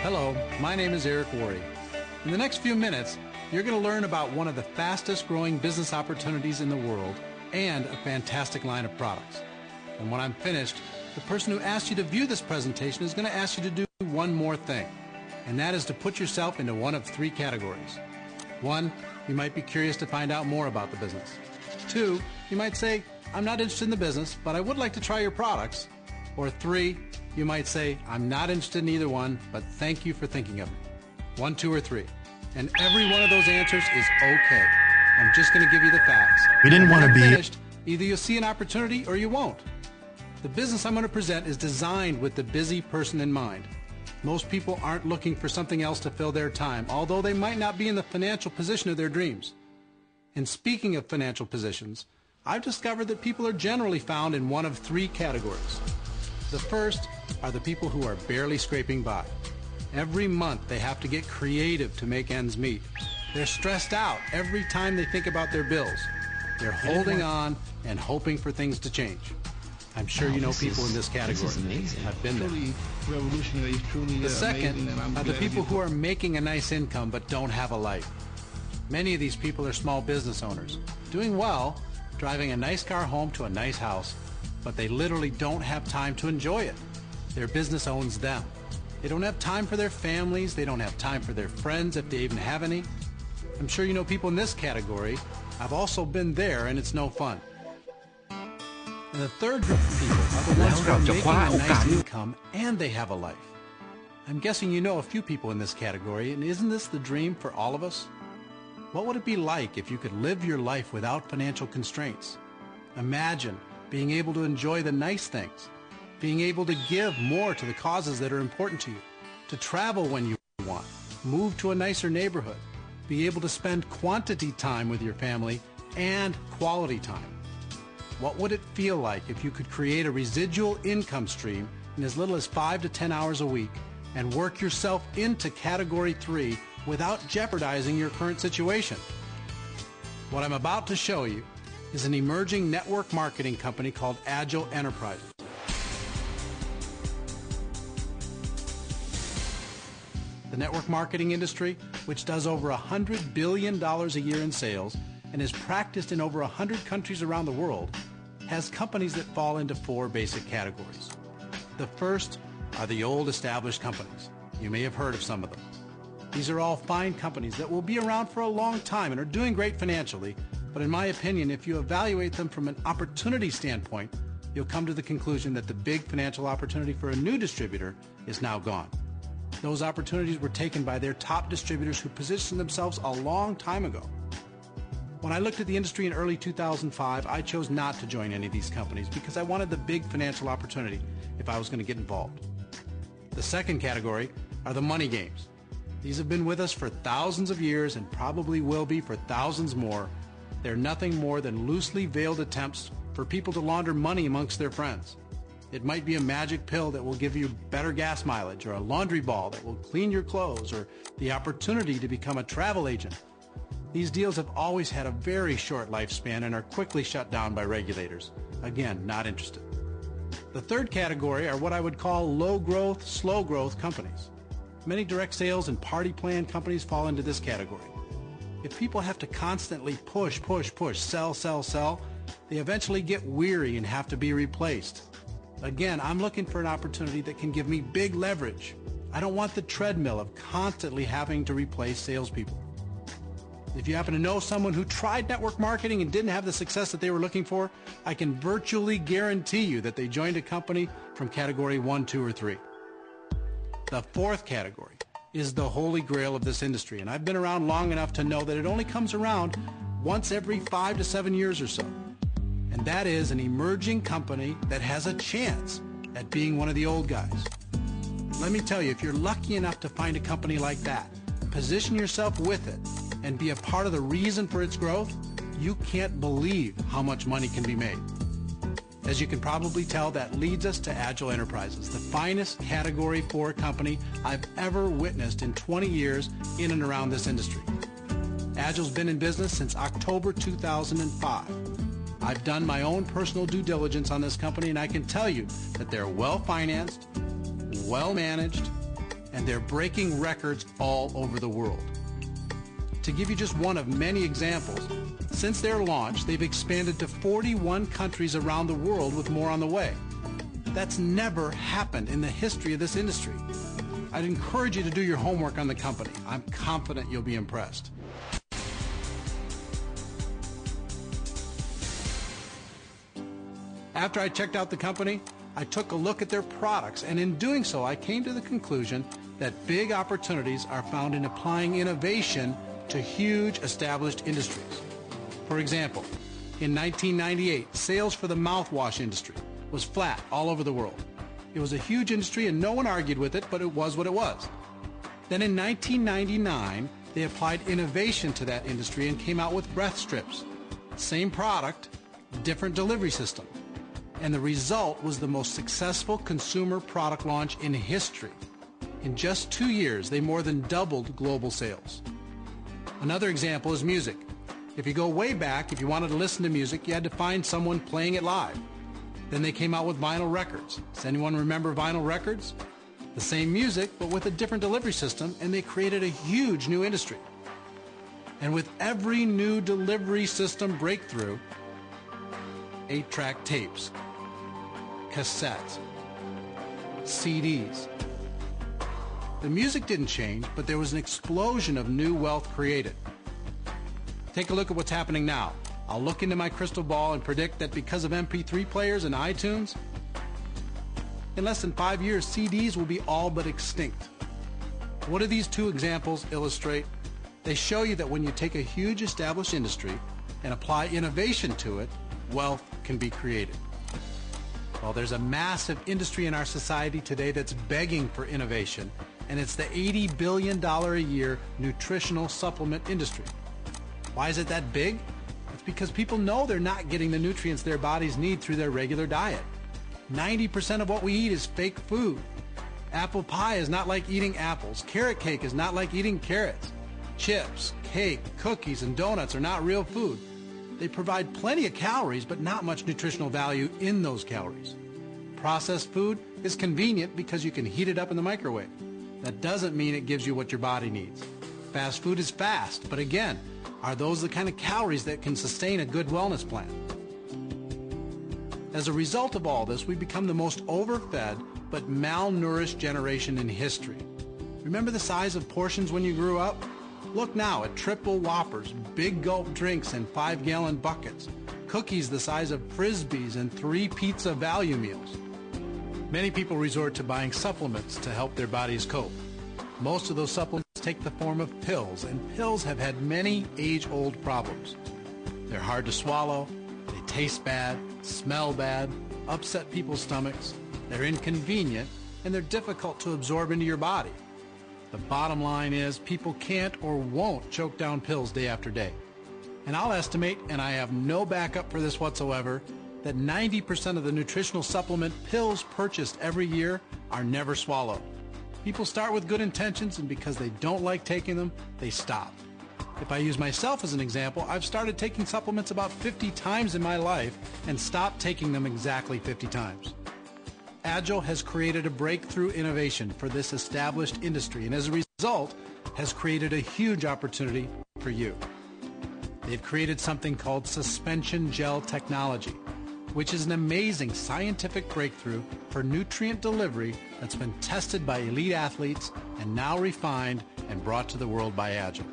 Hello, my name is Eric Worre. In the next few minutes, you're going to learn about one of the fastest growing business opportunities in the world and a fantastic line of products. And when I'm finished, the person who asked you to view this presentation is going to ask you to do one more thing, and that is to put yourself into one of three categories. 1, you might be curious to find out more about the business. 2, you might say, I'm not interested in the business, but I would like to try your products. Or 3, you might say, I'm not interested in either one, but thank you for thinking of me. 1, 2, or 3. And every one of those answers is okay. I'm just going to give you the facts. We didn't want to be finished. Either you'll see an opportunity or you won't. The business I'm going to present is designed with the busy person in mind. Most people aren't looking for something else to fill their time, although they might not be in the financial position of their dreams. And speaking of financial positions, I've discovered that people are generally found in one of three categories. The first are the people who are barely scraping by. Every month they have to get creative to make ends meet. They're stressed out every time they think about their bills. They're holding on and hoping for things to change. I'm sure you know people in this category. I've been there. The second are the people who are making a nice income but don't have a life. Many of these people are small business owners, doing well, driving a nice car home to a nice house, but they literally don't have time to enjoy it. Their business owns them. They don't have time for their families. They don't have time for their friends, if they even have any. I'm sure you know people in this category. I've also been there, and it's no fun. And the third group of people are the ones who are making a nice income and they have a life. I'm guessing you know a few people in this category, and isn't this the dream for all of us? What would it be like if you could live your life without financial constraints? Imagine being able to enjoy the nice things, being able to give more to the causes that are important to you, to travel when you want, move to a nicer neighborhood, be able to spend quantity time with your family and quality time. What would it feel like if you could create a residual income stream in as little as 5 to 10 hours a week and work yourself into Category 3 without jeopardizing your current situation? What I'm about to show you is an emerging network marketing company called Agel Enterprises. The network marketing industry, which does over $100 billion a year in sales and is practiced in over 100 countries around the world, has companies that fall into 4 basic categories. The first are the old established companies. You may have heard of some of them. These are all fine companies that will be around for a long time and are doing great financially, but in my opinion, if you evaluate them from an opportunity standpoint, you'll come to the conclusion that the big financial opportunity for a new distributor is now gone. Those opportunities were taken by their top distributors who positioned themselves a long time ago. When I looked at the industry in early 2005, I chose not to join any of these companies because I wanted the big financial opportunity if I was going to get involved. The second category are the money games. These have been with us for thousands of years and probably will be for thousands more. They're nothing more than loosely veiled attempts for people to launder money amongst their friends. It might be a magic pill that will give you better gas mileage, or a laundry ball that will clean your clothes, or the opportunity to become a travel agent. These deals have always had a very short lifespan and are quickly shut down by regulators. Again, not interested. The third category are what I would call low-growth, slow-growth companies. Many direct sales and party plan companies fall into this category. If people have to constantly push, sell, they eventually get weary and have to be replaced. Again, I'm looking for an opportunity that can give me big leverage. I don't want the treadmill of constantly having to replace salespeople. If you happen to know someone who tried network marketing and didn't have the success that they were looking for, I can virtually guarantee you that they joined a company from category 1, 2, or 3. The fourth category is the holy grail of this industry, and I've been around long enough to know that it only comes around once every 5 to 7 years or so. And that is an emerging company that has a chance at being one of the old guys. Let me tell you, if you're lucky enough to find a company like that, position yourself with it, and be a part of the reason for its growth, you can't believe how much money can be made. As you can probably tell, that leads us to Agel Enterprises, the finest Category 4 company I've ever witnessed in 20 years in and around this industry. Agel's been in business since October 2005. I've done my own personal due diligence on this company, and I can tell you that they're well-financed, well-managed, and they're breaking records all over the world. To give you just one of many examples, since their launch, they've expanded to 41 countries around the world with more on the way. That's never happened in the history of this industry. I'd encourage you to do your homework on the company. I'm confident you'll be impressed. After I checked out the company, I took a look at their products, and in doing so, I came to the conclusion that big opportunities are found in applying innovation to huge established industries. For example, in 1998, sales for the mouthwash industry was flat all over the world. It was a huge industry and no one argued with it, but it was what it was. Then in 1999, they applied innovation to that industry and came out with breath strips. Same product, different delivery system. And the result was the most successful consumer product launch in history. In just 2 years, they more than doubled global sales. Another example is music. If you go way back, if you wanted to listen to music, you had to find someone playing it live. Then they came out with vinyl records. Does anyone remember vinyl records? The same music, but with a different delivery system, and they created a huge new industry. And with every new delivery system breakthrough, 8-track tapes, cassettes, CDs. The music didn't change, but there was an explosion of new wealth created. Take a look at what's happening now. I'll look into my crystal ball and predict that because of MP3 players and iTunes, in less than 5 years, CDs will be all but extinct. What do these two examples illustrate? They show you that when you take a huge established industry and apply innovation to it, wealth can be created. Well, there's a massive industry in our society today that's begging for innovation, and it's the $80 billion a year nutritional supplement industry. Why is it that big? It's because people know they're not getting the nutrients their bodies need through their regular diet. 90% of what we eat is fake food. Apple pie is not like eating apples. Carrot cake is not like eating carrots. Chips, cake, cookies, and donuts are not real food. They provide plenty of calories, but not much nutritional value in those calories. Processed food is convenient because you can heat it up in the microwave. That doesn't mean it gives you what your body needs. Fast food is fast, but again, are those the kind of calories that can sustain a good wellness plan? As a result of all this, we become the most overfed but malnourished generation in history. Remember the size of portions when you grew up? Look now at triple Whoppers, big gulp drinks in 5-gallon buckets, cookies the size of Frisbees, and 3 pizza value meals. Many people resort to buying supplements to help their bodies cope. Most of those supplements take the form of pills, and pills have had many age-old problems. They're hard to swallow, they taste bad, smell bad, upset people's stomachs, they're inconvenient, and they're difficult to absorb into your body. The bottom line is people can't or won't choke down pills day after day. And I'll estimate, and I have no backup for this whatsoever, that 90% of the nutritional supplement pills purchased every year are never swallowed. People start with good intentions, and because they don't like taking them, they stop. If I use myself as an example, I've started taking supplements about 50 times in my life and stopped taking them exactly 50 times. Agel has created a breakthrough innovation for this established industry, and as a result, has created a huge opportunity for you. They've created something called suspension gel technology, which is an amazing scientific breakthrough for nutrient delivery that's been tested by elite athletes and now refined and brought to the world by Agel.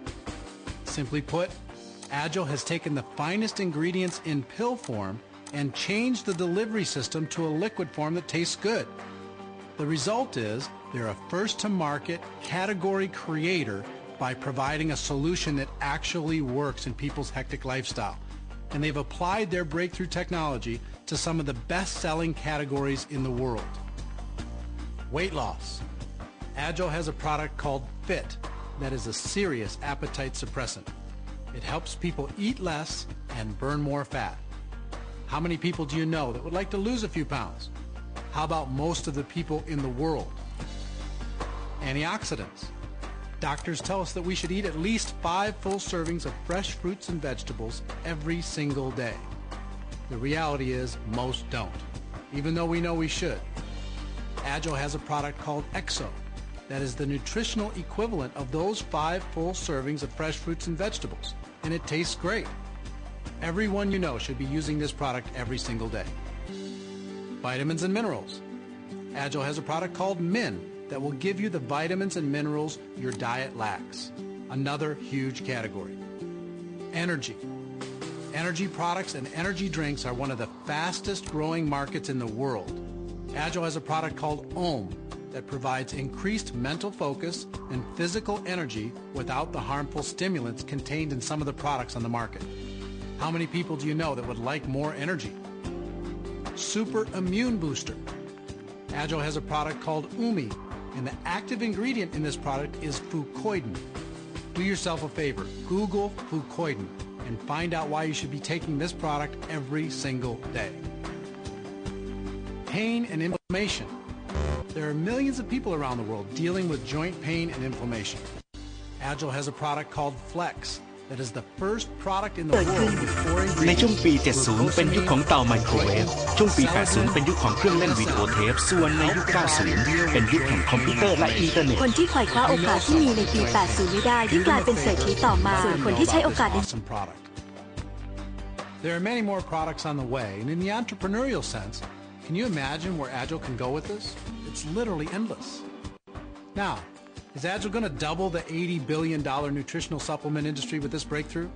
Simply put, Agel has taken the finest ingredients in pill form and changed the delivery system to a liquid form that tastes good. The result is they're a first-to-market category creator by providing a solution that actually works in people's hectic lifestyle. And they've applied their breakthrough technology to some of the best-selling categories in the world. Weight loss. Agel has a product called Fit that is a serious appetite suppressant. It helps people eat less and burn more fat. How many people do you know that would like to lose a few pounds? How about most of the people in the world? Antioxidants. Doctors tell us that we should eat at least 5 full servings of fresh fruits and vegetables every single day. The reality is most don't, even though we know we should. Agel has a product called Exo. that is the nutritional equivalent of those 5 full servings of fresh fruits and vegetables, and it tastes great. Everyone you know should be using this product every single day. Vitamins and minerals. Agel has a product called Min that will give you the vitamins and minerals your diet lacks. Another huge category. Energy. Energy products and energy drinks are one of the fastest growing markets in the world. Agel has a product called Om that provides increased mental focus and physical energy without the harmful stimulants contained in some of the products on the market. How many people do you know that would like more energy? Super Immune Booster. Agel has a product called Umi, and the active ingredient in this product is fucoidan. Do yourself a favor, Google fucoidan, and find out why you should be taking this product every single day. Pain and inflammation. There are millions of people around the world dealing with joint pain and inflammation. Agel has a product called Flex that is the first product in the world with 4 ใน ingredients. ช่วงปี 70 เป็นยุคของเตาไมโครเวฟ ช่วงปี 80 เป็นยุคของเครื่องเล่นวิดีโอเทป ส่วนในยุค 90 เป็นยุคแห่งคอมพิวเตอร์และอินเทอร์เน็ต คนที่ไขว่คว้าโอกาสที่มีในปี 80 ไม่ได้ที่กลายเป็นเศรษฐีต่อมา ส่วนคนที่ใช้โอกาสใน Awesome product. There are many more products on the way, and in the entrepreneurial sense, can you imagine where Agel can go with this? It's literally endless. Now, is Agel going to double the $80 billion nutritional supplement industry with this breakthrough?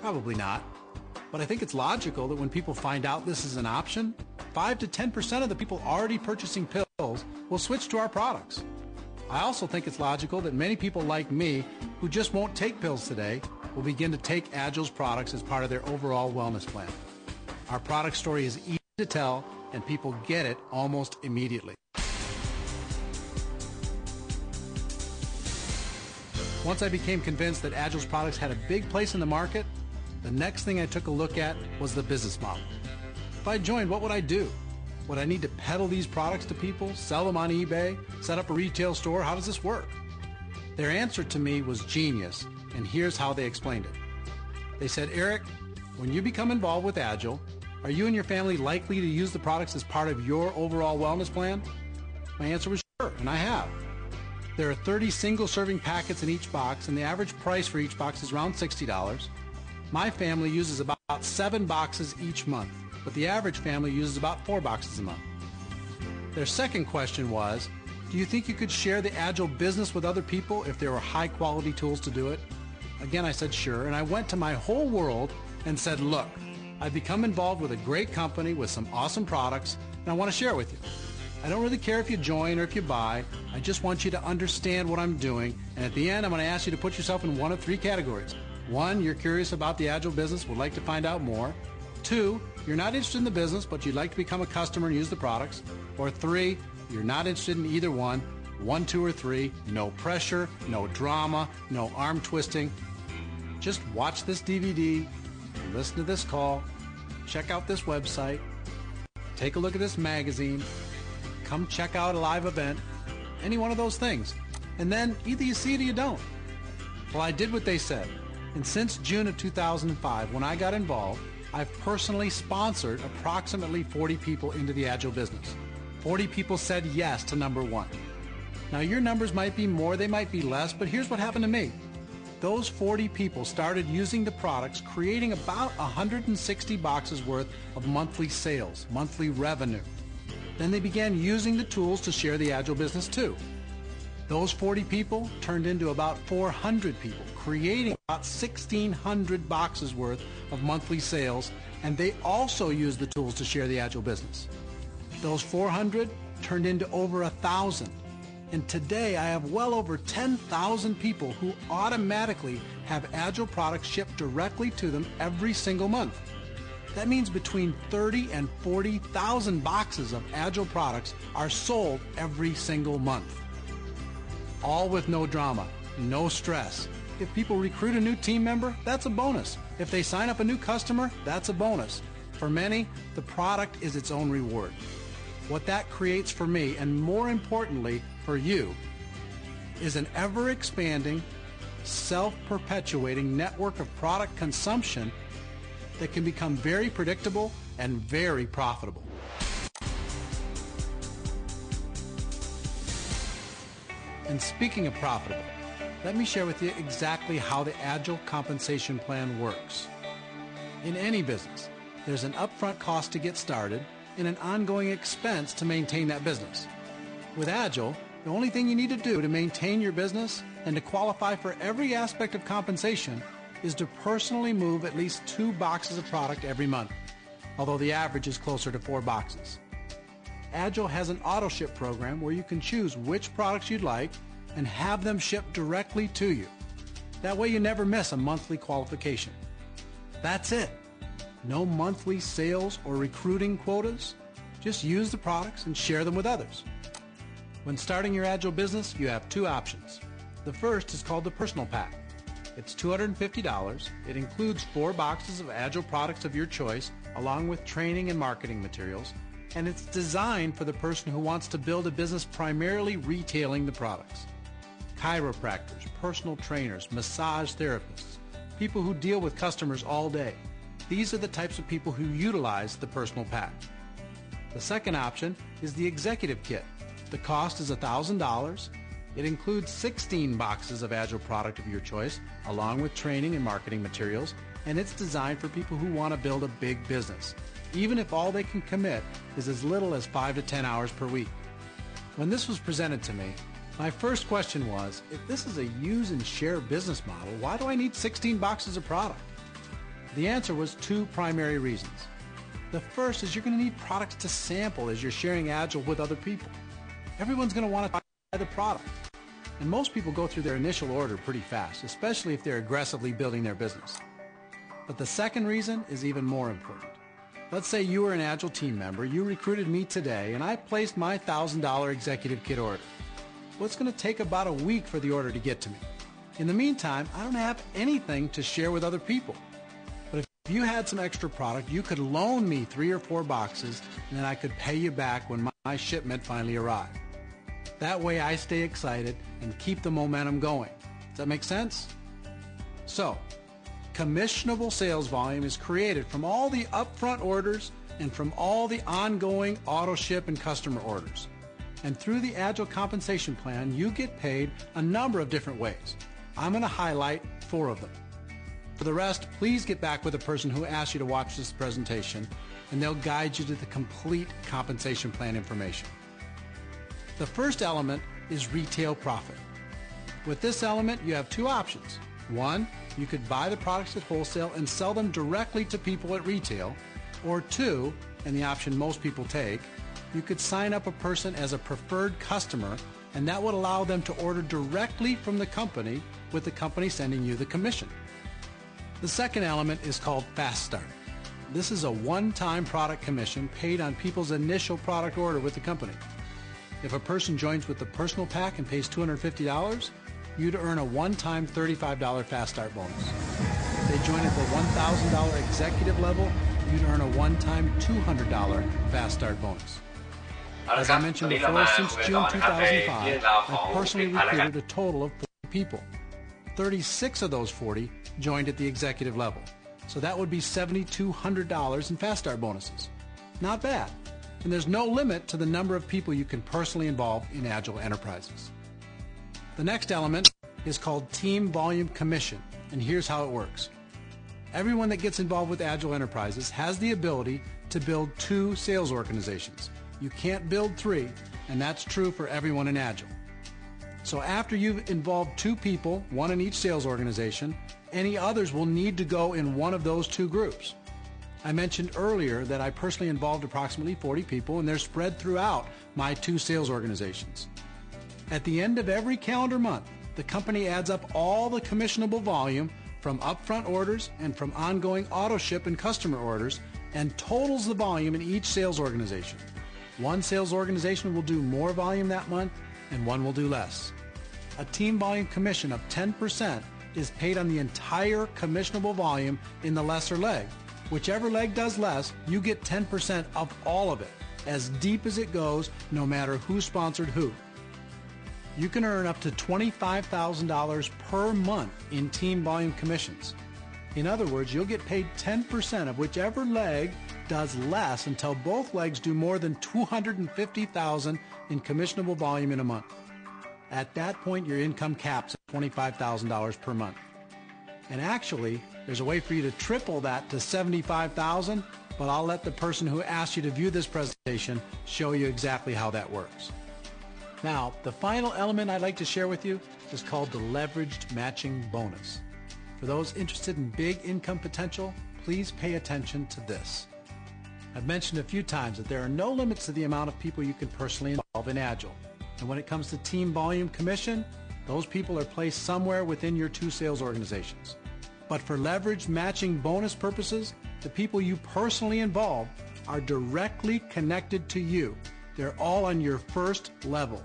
Probably not. But I think it's logical that when people find out this is an option, 5 to 10% of the people already purchasing pills will switch to our products. I also think it's logical that many people like me who just won't take pills today will begin to take Agel's products as part of their overall wellness plan. Our product story is easy to tell, and people get it almost immediately. Once I became convinced that Agel's products had a big place in the market, the next thing I took a look at was the business model. If I joined, what would I do? Would I need to peddle these products to people, sell them on eBay, set up a retail store? How does this work? Their answer to me was genius, and here's how they explained it. They said, Eric, when you become involved with Agel, are you and your family likely to use the products as part of your overall wellness plan? My answer was sure, and I have. There are 30 single-serving packets in each box, and the average price for each box is around $60. My family uses about 7 boxes each month, but the average family uses about 4 boxes a month. Their second question was, do you think you could share the Agel business with other people if there were high-quality tools to do it? Again, I said sure, and I went to my whole world and said, look, I've become involved with a great company with some awesome products, and I want to share it with you. I don't really care if you join or if you buy. I just want you to understand what I'm doing, and at the end, I'm going to ask you to put yourself in one of 3 categories. 1, you're curious about the Agel business, would like to find out more. 2, you're not interested in the business, but you'd like to become a customer and use the products. Or 3, you're not interested in either one. 1, 2, or 3, no pressure, no drama, no arm twisting. Just watch this DVD, listen to this call, check out this website, take a look at this magazine, come check out a live event, any one of those things. And then either you see it or you don't. Well, I did what they said. And since June of 2005, when I got involved, I've personally sponsored approximately 40 people into the Agel business. 40 people said yes to number 1. Now your numbers might be more, they might be less, but here's what happened to me. Those 40 people started using the products, creating about 160 boxes worth of monthly sales, monthly revenue. Then they began using the tools to share the Agel business too. Those 40 people turned into about 400 people, creating about 1,600 boxes worth of monthly sales, and they also used the tools to share the Agel business. Those 400 turned into over 1,000. And today I have well over 10,000 people who automatically have Agel products shipped directly to them every single month. That means between 30 and 40,000 boxes of Agel products are sold every single month. All with no drama, no stress. If people recruit a new team member, that's a bonus. If they sign up a new customer, that's a bonus. For many, the product is its own reward. What that creates for me, and more importantly for you, is an ever-expanding, self-perpetuating network of product consumption that can become very predictable and very profitable. And speaking of profitable, let me share with you exactly how the Agile compensation plan works. In any business, there's an upfront cost to get started and an ongoing expense to maintain that business. With Agile, the only thing you need to do to maintain your business and to qualify for every aspect of compensation is to personally move at least 2 boxes of product every month, although the average is closer to 4 boxes. Agile has an auto ship program where you can choose which products you'd like and have them shipped directly to you. That way you never miss a monthly qualification. That's it. No monthly sales or recruiting quotas. Just use the products and share them with others. When starting your Agile business, you have 2 options. The first is called the Personal Pack. It's $250. It includes 4 boxes of Agile products of your choice, along with training and marketing materials, and it's designed for the person who wants to build a business primarily retailing the products. Chiropractors, personal trainers, massage therapists, people who deal with customers all day. These are the types of people who utilize the Personal Pack. The second option is the Executive Kit. The cost is $1,000. It includes 16 boxes of Agile product of your choice, along with training and marketing materials, and it's designed for people who want to build a big business, even if all they can commit is as little as 5 to 10 hours per week. When this was presented to me, my first question was, if this is a use and share business model, why do I need 16 boxes of product? The answer was 2 primary reasons. The first is you're going to need products to sample as you're sharing Agile with other people. Everyone's going to want to buy the product. And most people go through their initial order pretty fast, especially if they're aggressively building their business. But the second reason is even more important. Let's say you were an Agile team member, you recruited me today, and I placed my $1,000 Executive Kit order. Well, it's going to take about a week for the order to get to me. In the meantime, I don't have anything to share with other people. But if you had some extra product, you could loan me 3 or 4 boxes, and then I could pay you back when my shipment finally arrived. That way I stay excited and keep the momentum going. Does that make sense? So, commissionable sales volume is created from all the upfront orders and from all the ongoing auto ship and customer orders. And through the Agile compensation plan, you get paid a number of different ways. I'm going to highlight 4 of them. For the rest, please get back with the person who asked you to watch this presentation, and they'll guide you to the complete compensation plan information. The first element is retail profit. With this element, you have 2 options. 1, you could buy the products at wholesale and sell them directly to people at retail. Or 2, and the option most people take, you could sign up a person as a preferred customer, and that would allow them to order directly from the company, with the company sending you the commission. The second element is called Fast Start. This is a one-time product commission paid on people's initial product order with the company. If a person joins with the Personal Pack and pays $250, you'd earn a one-time $35 Fast Start bonus. If they join at the $1,000 executive level, you'd earn a one-time $200 Fast Start bonus. As I mentioned before, since June 2005, I've personally recruited a total of 40 people. 36 of those 40 joined at the executive level. So that would be $7,200 in Fast Start bonuses. Not bad. And there's no limit to the number of people you can personally involve in Agile enterprises. The next element is called Team Volume Commission, and here's how it works. Everyone that gets involved with Agile enterprises has the ability to build 2 sales organizations. You can't build 3, and that's true for everyone in Agile. So after you've involved 2 people, 1 in each sales organization, any others will need to go in one of those 2 groups. I mentioned earlier that I personally involved approximately 40 people, and they're spread throughout my 2 sales organizations. At the end of every calendar month, the company adds up all the commissionable volume from upfront orders and from ongoing auto ship and customer orders and totals the volume in each sales organization. One sales organization will do more volume that month, and one will do less. A team volume commission of 10% is paid on the entire commissionable volume in the lesser leg. Whichever leg does less, you get 10% of all of it, as deep as it goes, no matter who sponsored who. You can earn up to $25,000 per month in team volume commissions. In other words, you'll get paid 10% of whichever leg does less until both legs do more than $250,000 in commissionable volume in a month. At that point, your income caps at $25,000 per month. And actually, there's a way for you to triple that to $75,000, but I'll let the person who asked you to view this presentation show you exactly how that works. Now, the final element I'd like to share with you is called the leveraged matching bonus. For those interested in big income potential, please pay attention to this. I've mentioned a few times that there are no limits to the amount of people you can personally involve in Agile. And when it comes to team volume commission, those people are placed somewhere within your two sales organizations. But for leveraged matching bonus purposes, the people you personally involve are directly connected to you. They're all on your first level.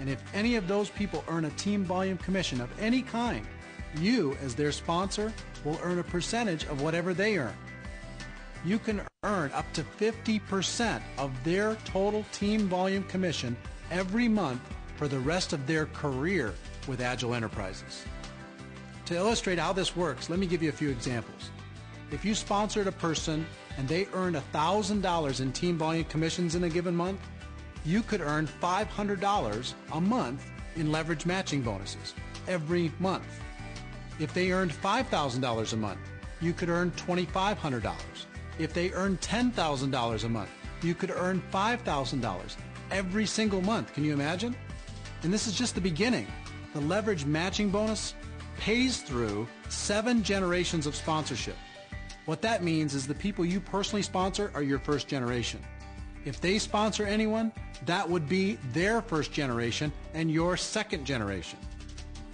And if any of those people earn a team volume commission of any kind, you, as their sponsor, will earn a percentage of whatever they earn. You can earn up to 50% of their total team volume commission every month for the rest of their career with Agile Enterprises. To illustrate how this works, let me give you a few examples. If you sponsored a person and they earned $1,000 in team volume commissions in a given month, you could earn $500 a month in leverage matching bonuses every month. If they earned $5,000 a month, you could earn $2,500. If they earned $10,000 a month, you could earn $5,000 every single month. Can you imagine? And this is just the beginning. The leverage matching bonus pays through 7 generations of sponsorship. What that means is the people you personally sponsor are your first generation. If they sponsor anyone, that would be their first generation and your second generation.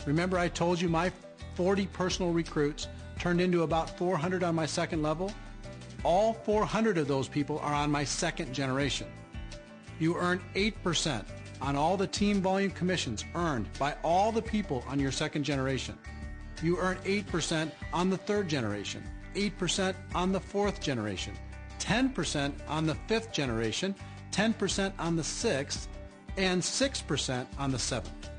Remember I told you my 40 personal recruits turned into about 400 on my second level? All 400 of those people are on my second generation. You earn 8% on all the team volume commissions earned by all the people on your second generation. You earn 8% on the third generation, 8% on the fourth generation, 10% on the fifth generation, 10% on the sixth, and 6% on the seventh.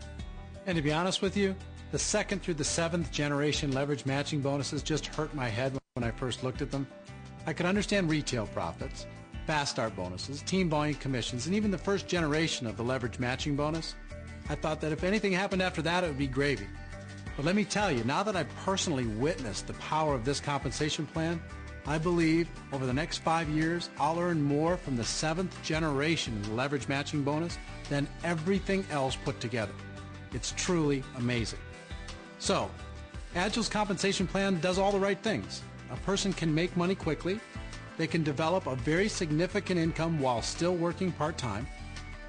And to be honest with you, the second through the seventh generation leverage matching bonuses just hurt my head when I first looked at them. I could understand retail profits, fast start bonuses, team volume commissions, and even the first generation of the leverage matching bonus. I thought that if anything happened after that, it would be gravy. But let me tell you, now that I've personally witnessed the power of this compensation plan, I believe over the next 5 years, I'll earn more from the 7th generation in the leverage matching bonus than everything else put together. It's truly amazing. So, Agile's compensation plan does all the right things. A person can make money quickly, they can develop a very significant income while still working part-time,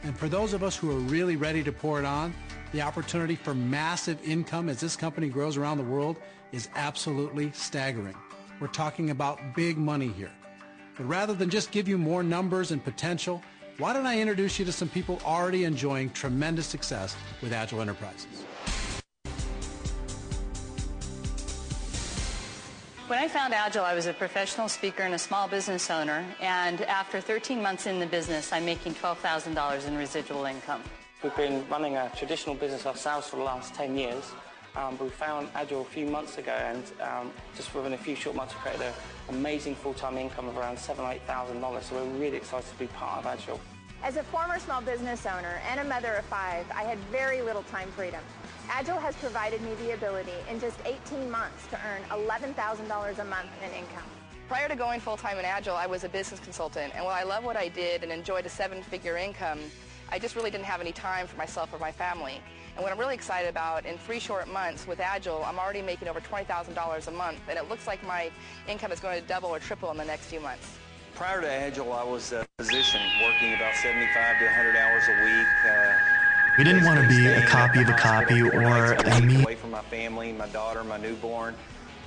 and for those of us who are really ready to pour it on, the opportunity for massive income as this company grows around the world is absolutely staggering. We're talking about big money here. But rather than just give you more numbers and potential, why don't I introduce you to some people already enjoying tremendous success with Agile Enterprises. When I found Agile, I was a professional speaker and a small business owner, and after 13 months in the business, I'm making $12,000 in residual income. We've been running a traditional business ourselves for the last 10 years. We found Agile a few months ago, and just within a few short months, we created an amazing full-time income of around $7,000 or $8,000, so we're really excited to be part of Agile. As a former small business owner and a mother of 5, I had very little time freedom. Agile has provided me the ability in just 18 months to earn $11,000 a month in income. Prior to going full-time in Agile, I was a business consultant, and while I love what I did and enjoyed a 7-figure income, I just really didn't have any time for myself or my family. And what I'm really excited about, in 3 short months with Agile, I'm already making over $20,000 a month, and it looks like my income is going to double or triple in the next few months. Prior to Agile, I was a physician working about 75 to 100 hours a week. We didn't want to be a copy of a copy or a me. Away from my family, my daughter, my newborn.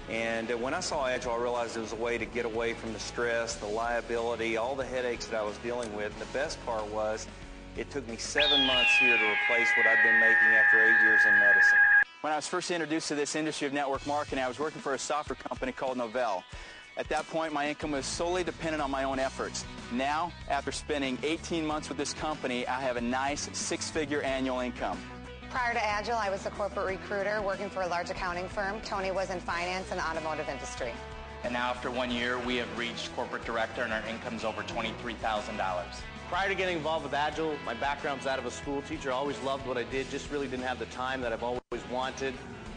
And when I saw Agile, I realized it was a way to get away from the stress, the liability, all the headaches that I was dealing with. And the best part was, it took me 7 months here to replace what I'd been making after 8 years in medicine. When I was first introduced to this industry of network marketing, I was working for a software company called Novell. At that point, my income was solely dependent on my own efforts. Now, after spending 18 months with this company, I have a nice 6-figure annual income. Prior to Agile, I was a corporate recruiter working for a large accounting firm. Tony was in finance and automotive industry. And now after 1 year, we have reached corporate director and our income's over $23,000. Prior to getting involved with Agel, my background's that of a school teacher. I always loved what I did, just really didn't have the time that I've always wanted.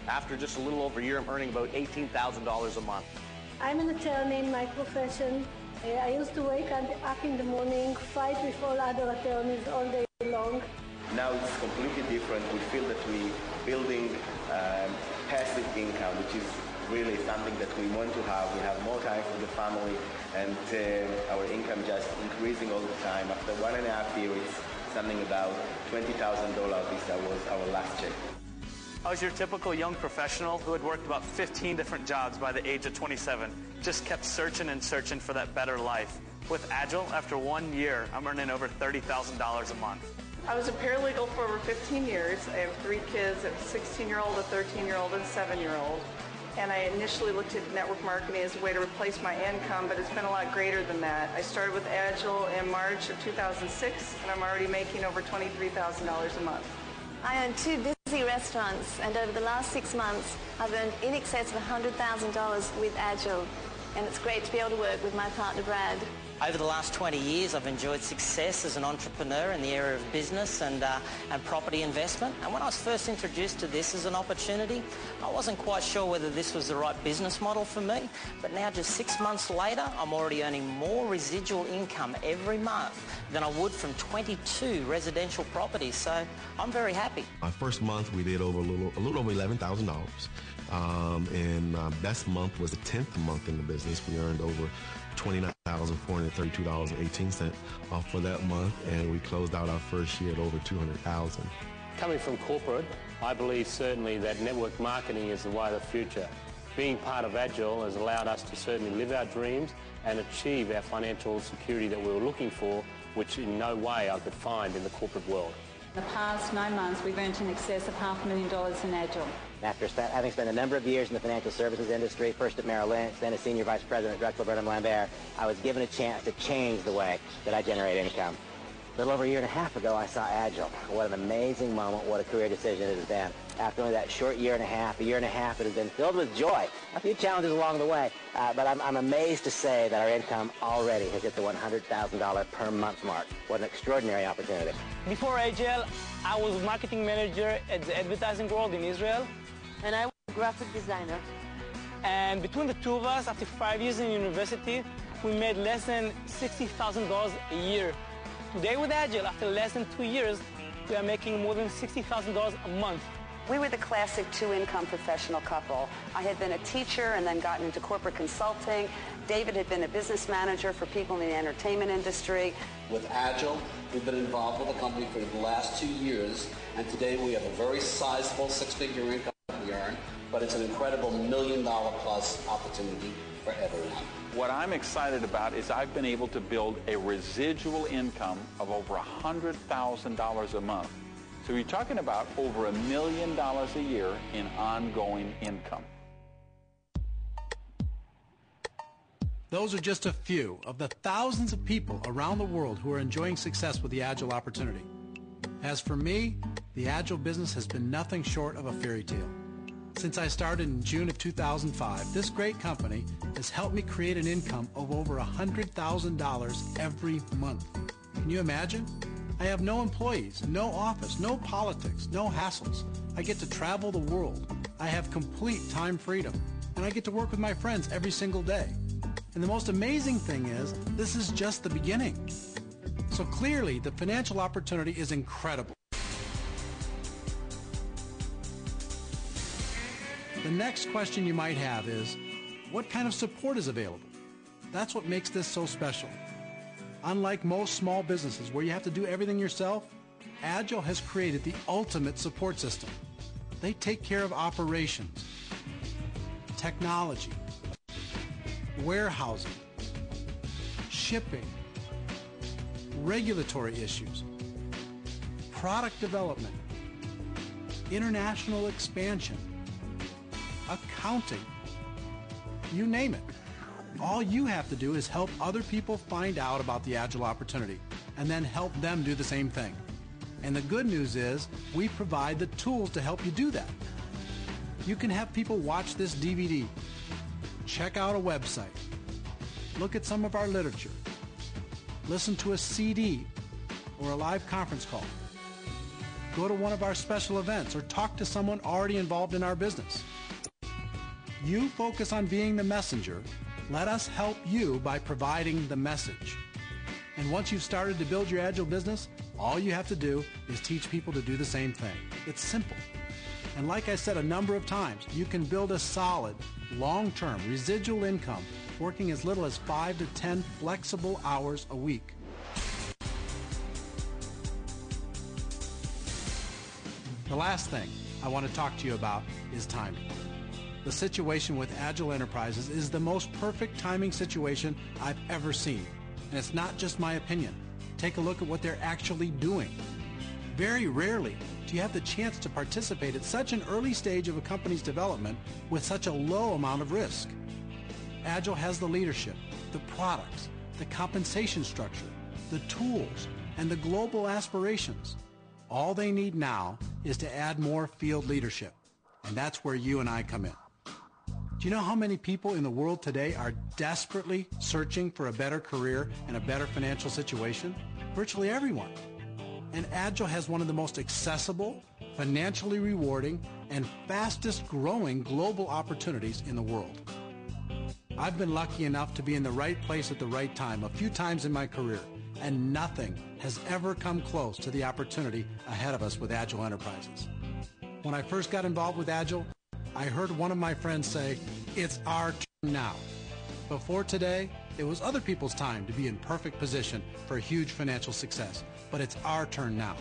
After just a little over a year, I'm earning about $18,000 a month. I'm an attorney in my profession. I used to wake up in the morning, fight with all other attorneys all day long. Now it's completely different. We feel that we're building passive income, which is really something that we want to have. We have more time for the family, and our income just increasing all the time. After 1.5 years, it's something about $20,000. This was our last check. I was your typical young professional who had worked about 15 different jobs by the age of 27. Just kept searching and searching for that better life. With Agel, after 1 year, I'm earning over $30,000 a month. I was a paralegal for over 15 years. I have 3 kids, a 16-year-old, a 13-year-old, and a 7-year-old. And I initially looked at network marketing as a way to replace my income, but it's been a lot greater than that. I started with Agel in March of 2006, and I'm already making over $23,000 a month. I own 2 busy restaurants, and over the last 6 months, I've earned in excess of $100,000 with Agel, and it's great to be able to work with my partner, Brad. Over the last 20 years, I've enjoyed success as an entrepreneur in the area of business and property investment. And when I was first introduced to this as an opportunity, I wasn't quite sure whether this was the right business model for me. But now, just 6 months later, I'm already earning more residual income every month than I would from 22 residential properties. So I'm very happy. My first month, we did a little over $11,000. And my best month was the 10th month in the business. We earned over $29,432.18 for that month, and we closed out our first year at over $200,000. Coming from corporate, I believe certainly that network marketing is the way of the future. Being part of Agel has allowed us to certainly live our dreams and achieve our financial security that we were looking for, which in no way I could find in the corporate world. In the past 9 months, we've earned in excess of $500,000 in Agel. After having spent a number of years in the financial services industry, first at Merrill Lynch, then as Senior Vice President at Drexel Burnham Lambert, I was given a chance to change the way that I generate income. A little over a year and a half ago, I saw Agel. What an amazing moment, what a career decision it has been. After only that short year and a half, it has been filled with joy. A few challenges along the way, but I'm amazed to say that our income already has hit the $100,000 per month mark. What an extraordinary opportunity. Before Agel, I was marketing manager at the advertising world in Israel. And I was a graphic designer. And between the two of us, after 5 years in university, we made less than $60,000 a year. Today with Agel, after less than 2 years, we are making more than $60,000 a month. We were the classic 2-income professional couple. I had been a teacher and then gotten into corporate consulting. David had been a business manager for people in the entertainment industry. With Agel, we've been involved with the company for the last 2 years, and today we have a very sizable 6-figure income we earn, but it's an incredible $1 million plus opportunity for everyone. What I'm excited about is I've been able to build a residual income of over $100,000 a month. So you're talking about over $1 million a year in ongoing income. Those are just a few of the thousands of people around the world who are enjoying success with the Agel opportunity. As for me, the Agel business has been nothing short of a fairy tale. Since I started in June of 2005, this great company has helped me create an income of over $100,000 every month. Can you imagine? I have no employees, no office, no politics, no hassles. I get to travel the world. I have complete time freedom, and I get to work with my friends every single day. And the most amazing thing is, this is just the beginning. So clearly, the financial opportunity is incredible. The next question you might have is, what kind of support is available? That's what makes this so special. Unlike most small businesses where you have to do everything yourself, Agel has created the ultimate support system. They take care of operations, technology, warehousing, shipping, regulatory issues, product development, international expansion, accounting, you name it. All you have to do is help other people find out about the Agel opportunity and then help them do the same thing. And the good news is we provide the tools to help you do that. You can have people watch this DVD, check out a website, look at some of our literature, listen to a CD or a live conference call. Go to one of our special events or talk to someone already involved in our business. You focus on being the messenger. Let us help you by providing the message. And once you've started to build your Agile business, all you have to do is teach people to do the same thing. It's simple. And like I said a number of times, you can build a solid, long-term residual income working as little as 5 to 10 flexible hours a week. The last thing I want to talk to you about is timing. The situation with Agile Enterprises is the most perfect timing situation I've ever seen. And it's not just my opinion. Take a look at what they're actually doing. Very rarely do you have the chance to participate at such an early stage of a company's development with such a low amount of risk. Agile has the leadership, the products, the compensation structure, the tools, and the global aspirations. All they need now is to add more field leadership. And that's where you and I come in. Do you know how many people in the world today are desperately searching for a better career and a better financial situation? Virtually everyone. And Agile has one of the most accessible, financially rewarding, and fastest growing global opportunities in the world. I've been lucky enough to be in the right place at the right time a few times in my career, and nothing has ever come close to the opportunity ahead of us with Agile Enterprises. When I first got involved with Agile, I heard one of my friends say, "It's our turn now." Before today, it was other people's time to be in perfect position for huge financial success, but it's our turn now.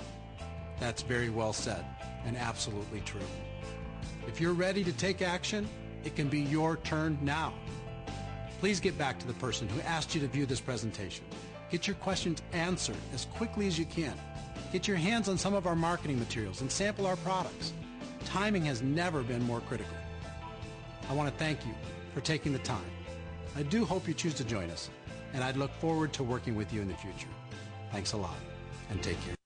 That's very well said and absolutely true. If you're ready to take action, it can be your turn now. Please get back to the person who asked you to view this presentation. Get your questions answered as quickly as you can. Get your hands on some of our marketing materials and sample our products. Timing has never been more critical. I want to thank you for taking the time. I do hope you choose to join us, and I'd look forward to working with you in the future. Thanks a lot, and take care.